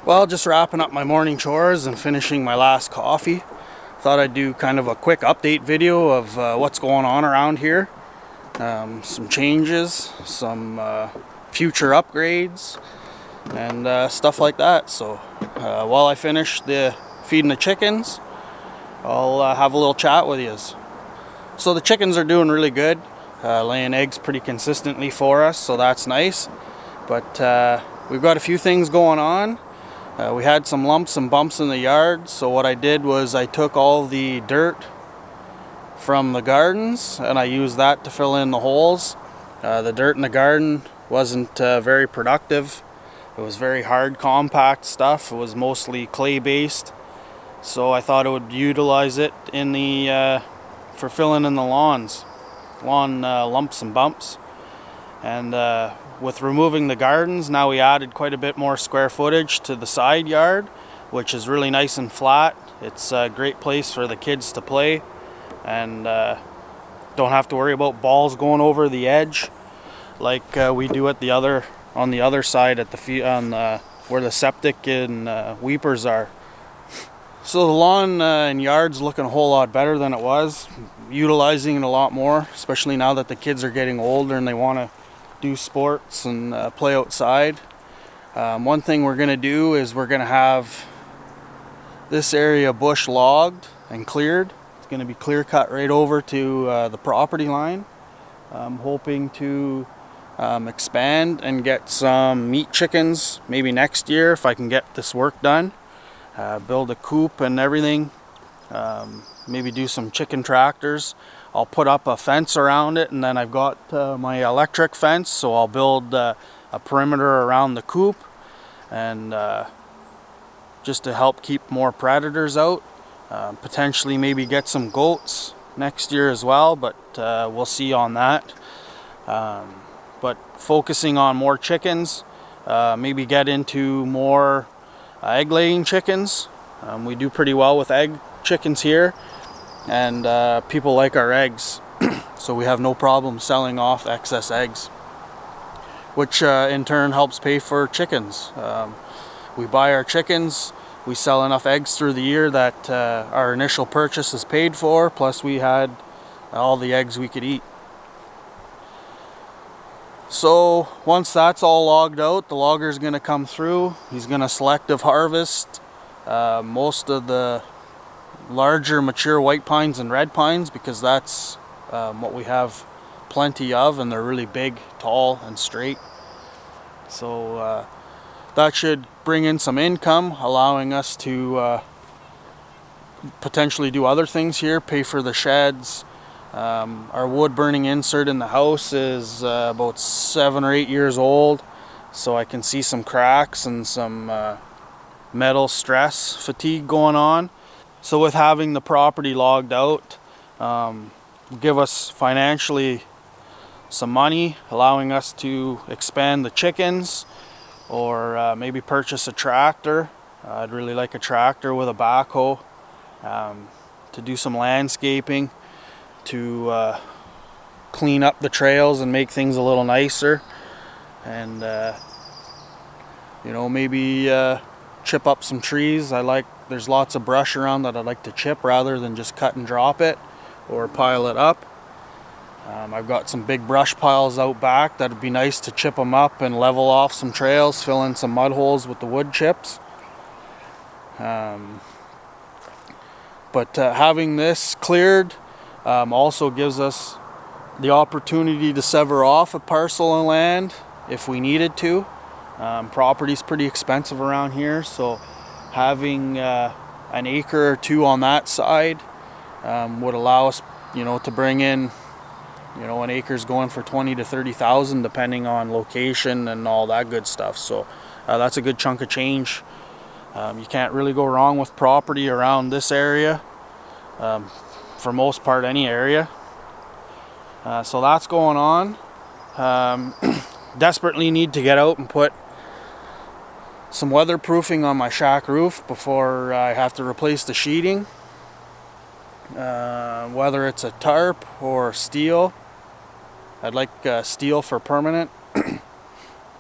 Well, just wrapping up my morning chores and finishing my last coffee. Thought I'd do kind of a quick update video of what's going on around here. Some changes, some future upgrades, and stuff like that. So while I finish feeding the chickens, I'll have a little chat with you. So the chickens are doing really good, laying eggs pretty consistently for us, so that's nice. But we've got a few things going on. We had some lumps and bumps in the yard, so what I did was I took all the dirt from the gardens and I used that to fill in the holes. The dirt in the garden wasn't very productive. It was very hard, compact stuff. It was mostly clay based, so I thought I would utilize it in for filling in the lawn lumps and bumps. And with removing the gardens, now we added quite a bit more square footage to the side yard, which is really nice and flat. It's a great place for the kids to play, and don't have to worry about balls going over the edge like we do at on the other side at where the septic and weepers are. So the lawn and yard's looking a whole lot better than it was. Utilizing it a lot more, especially now that the kids are getting older and they want to do sports and play outside. One thing we're going to do is we're going to have this area bush logged and cleared. It's going to be clear cut right over to the property line. I'm hoping to expand and get some meat chickens maybe next year if I can get this work done. Build a coop and everything. Maybe do some chicken tractors. I'll put up a fence around it, and then I've got my electric fence, so I'll build a perimeter around the coop, and just to help keep more predators out. Potentially maybe get some goats next year as well, but we'll see on that. But focusing on more chickens, maybe get into more egg laying chickens. We do pretty well with egg chickens here, and people like our eggs, so we have no problem selling off excess eggs, which in turn helps pay for chickens. We buy our chickens, we sell enough eggs through the year that our initial purchase is paid for, plus we had all the eggs we could eat. So once that's all logged out, the logger's going to come through. He's going to selective harvest most of the larger mature white pines and red pines, because that's what we have plenty of, and they're really big, tall, and straight. So that should bring in some income, allowing us to potentially do other things here, pay for the sheds. Our wood burning insert in the house is about 7 or 8 years old, so I can see some cracks and some metal stress fatigue going on. So with having the property logged out, give us financially some money, allowing us to expand the chickens, or maybe purchase a tractor. I'd really like a tractor with a backhoe to do some landscaping, to clean up the trails and make things a little nicer, and maybe chip up some trees. There's lots of brush around that I'd like to chip rather than just cut and drop it or pile it up. I've got some big brush piles out back that'd be nice to chip them up and level off some trails, fill in some mud holes with the wood chips. But having this cleared also gives us the opportunity to sever off a parcel of land if we needed to. Property's pretty expensive around here, so having an acre or two on that side would allow us, to bring in, an acre's going for 20 to 30,000 depending on location and all that good stuff. So that's a good chunk of change. You can't really go wrong with property around this area, for most part any area. So that's going on. Desperately need to get out and put some weatherproofing on my shack roof before I have to replace the sheeting. Whether it's a tarp or steel. I'd like steel for permanent.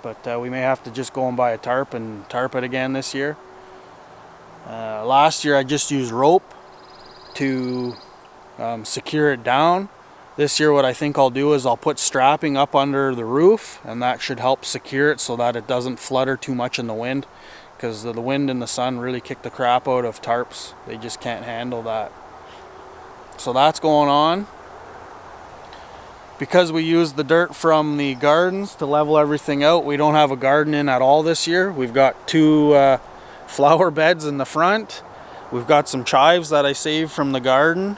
but we may have to just go and buy a tarp and tarp it again this year. Last year I just used rope to secure it down. This year what I think I'll do is I'll put strapping up under the roof, and that should help secure it so that it doesn't flutter too much in the wind, because the wind and the sun really kick the crap out of tarps. They just can't handle that. So that's going on. Because we used the dirt from the gardens to level everything out, we don't have a garden in at all this year. We've got 2 flower beds in the front. We've got some chives that I saved from the garden,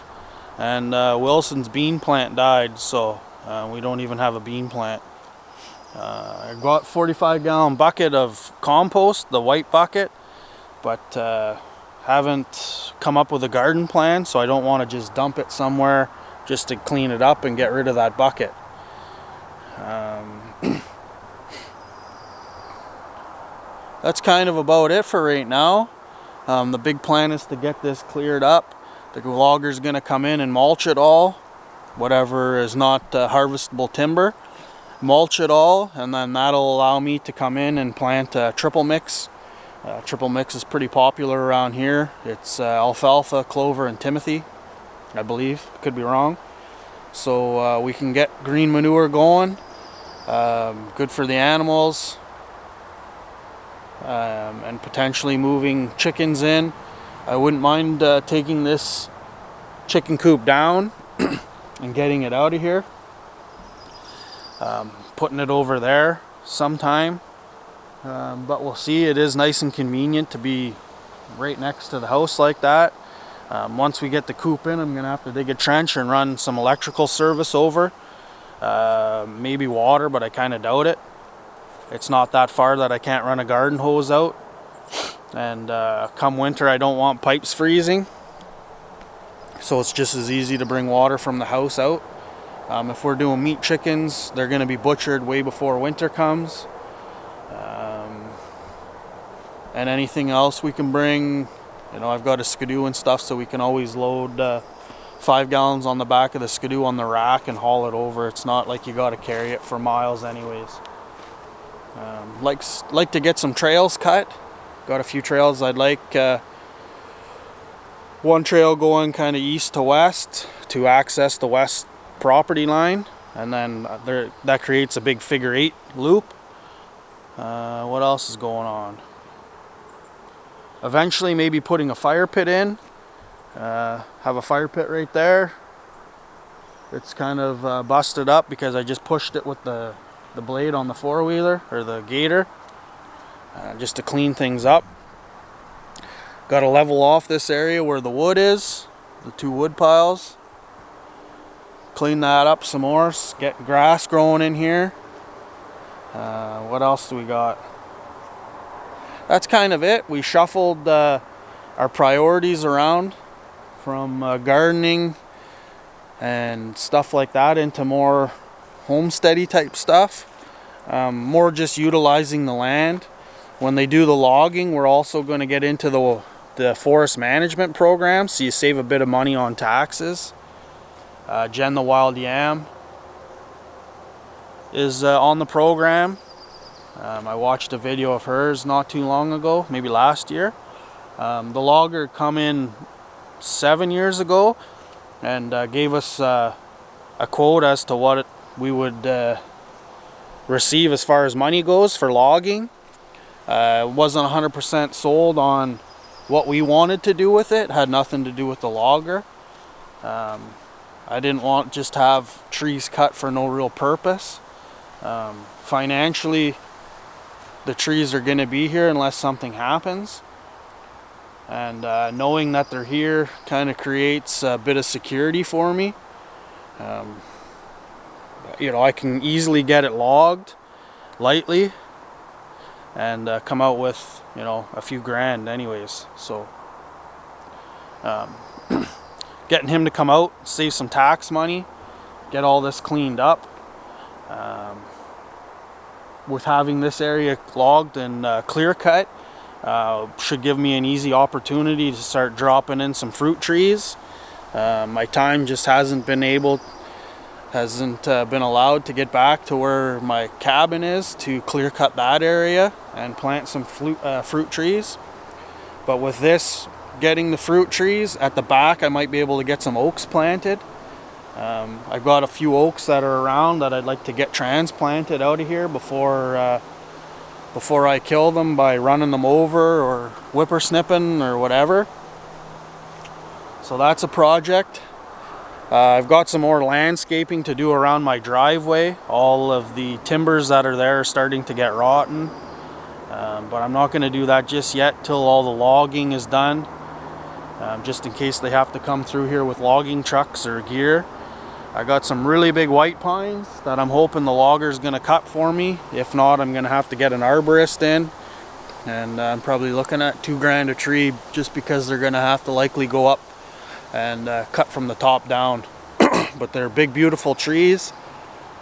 and Wilson's bean plant died, so we don't even have a bean plant. I got 45-gallon bucket of compost, the white bucket, but haven't come up with a garden plan, so I don't want to just dump it somewhere just to clean it up and get rid of that bucket. That's kind of about it for right now. The big plan is to get this cleared up. The logger's going to come in and mulch it all, whatever is not harvestable timber. Mulch it all, and then that'll allow me to come in and plant triple mix. Triple mix is pretty popular around here. It's alfalfa, clover, and timothy, I believe. Could be wrong. So we can get green manure going. Good for the animals. And potentially moving chickens in. I wouldn't mind taking this chicken coop down and getting it out of here. Putting it over there sometime. But we'll see. It is nice and convenient to be right next to the house like that. Once we get the coop in, I'm going to have to dig a trench and run some electrical service over. Maybe water, but I kind of doubt it. It's not that far that I can't run a garden hose out. And come winter, I don't want pipes freezing. So it's just as easy to bring water from the house out. If we're doing meat chickens, they're going to be butchered way before winter comes. And anything else we can bring, you know, I've got a skidoo and stuff, so we can always load 5 gallons on the back of the skidoo on the rack and haul it over. It's not like you got to carry it for miles anyways. Like to get some trails cut. Got a few trails I'd like. One trail going kind of east to west to access the west property line, and then that creates a big figure 8 loop. What else is going on? Eventually maybe putting a fire pit in. Have a fire pit right there. It's kind of busted up because I just pushed it with the blade on the 4-wheeler or the gator, just to clean things up. Got to level off this area where the wood is, the 2 wood piles. Clean that up some more, get grass growing in here. What else do we got? That's kind of it. We shuffled our priorities around from gardening and stuff like that into more homesteady type stuff. More just utilizing the land. When they do the logging, we're also going to get into the forest management program, so you save a bit of money on taxes. Jen the Wild Yam is on the program. I watched a video of hers not too long ago, maybe last year. The logger come in 7 years ago and gave us a quote as to what we would receive as far as money goes for logging. Wasn't 100% sold on what we wanted to do with it. Had nothing to do with the logger. I didn't want just to have trees cut for no real purpose. Financially, the trees are going to be here unless something happens. And knowing that they're here kind of creates a bit of security for me. You know, I can easily get it logged lightly and come out with, you know, a few grand anyways. So getting him to come out, save some tax money, get all this cleaned up. With having this area logged and clear cut, should give me an easy opportunity to start dropping in some fruit trees. My time just hasn't been able hasn't been allowed to get back to where my cabin is to clear cut that area and plant some fruit trees. But with this, getting the fruit trees at the back, I might be able to get some oaks planted. I've got a few oaks that are around that I'd like to get transplanted out of here before I kill them by running them over or whippersnipping or whatever. So that's a project. I've got some more landscaping to do around my driveway. All of the timbers that are there are starting to get rotten. But I'm not going to do that just yet till all the logging is done. Just in case they have to come through here with logging trucks or gear. I got some really big white pines that I'm hoping the logger's going to cut for me. If not, I'm going to have to get an arborist in. And I'm probably looking at $2,000 a tree, just because they're going to have to likely go up and cut from the top down. But they're big, beautiful trees.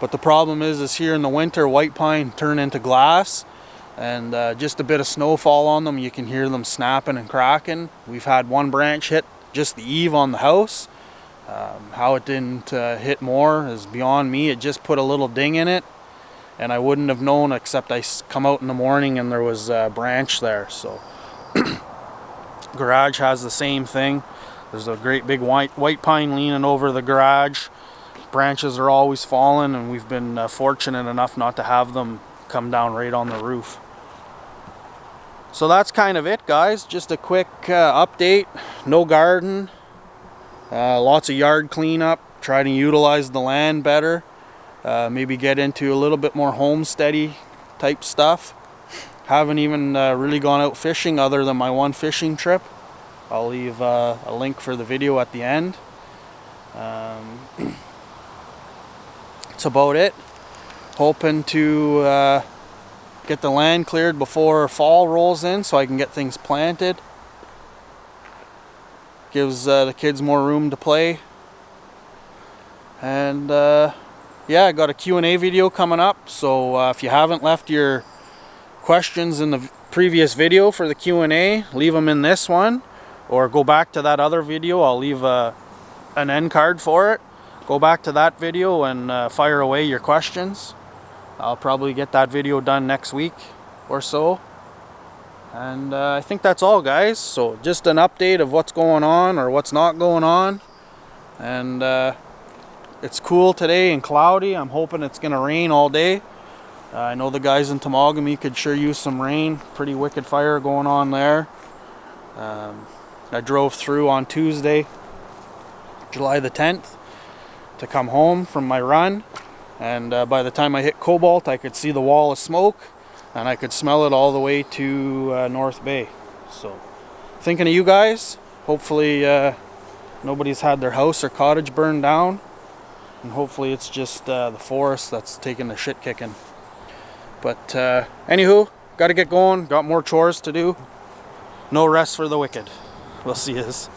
But the problem is here in the winter, white pine turn into glass. And just a bit of snowfall on them, you can hear them snapping and cracking. We've had one branch hit just the eave on the house. How it didn't hit more is beyond me. It just put a little ding in it, and I wouldn't have known, except I come out in the morning and there was a branch there. So garage has the same thing. There's a great big white pine leaning over the garage. Branches are always falling, and we've been fortunate enough not to have them come down right on the roof. So that's kind of it, guys. Just a quick update. No garden. Lots of yard cleanup. Try to utilize the land better. Maybe get into a little bit more homesteady type stuff. Haven't even really gone out fishing other than my one fishing trip. I'll leave a link for the video at the end. That's about it. Hoping to get the land cleared before fall rolls in so I can get things planted. Gives the kids more room to play. And yeah, I got a Q&A video coming up, so if you haven't left your questions in the previous video for the Q&A, leave them in this one, or go back to that other video. I'll leave an end card for it. Go back to that video and fire away your questions. I'll probably get that video done next week or so. And I think that's all, guys. So just an update of what's going on or what's not going on. And it's cool today and cloudy. I'm hoping it's going to rain all day. I know the guys in Temagami could sure use some rain. Pretty wicked fire going on there. I drove through on Tuesday, July the 10th, to come home from my run. And by the time I hit Cobalt, I could see the wall of smoke. And I could smell it all the way to North Bay. So, thinking of you guys. Hopefully nobody's had their house or cottage burned down. And hopefully it's just the forest that's taking the shit kicking. But anywho, got to get going. Got more chores to do. No rest for the wicked. We'll see yous.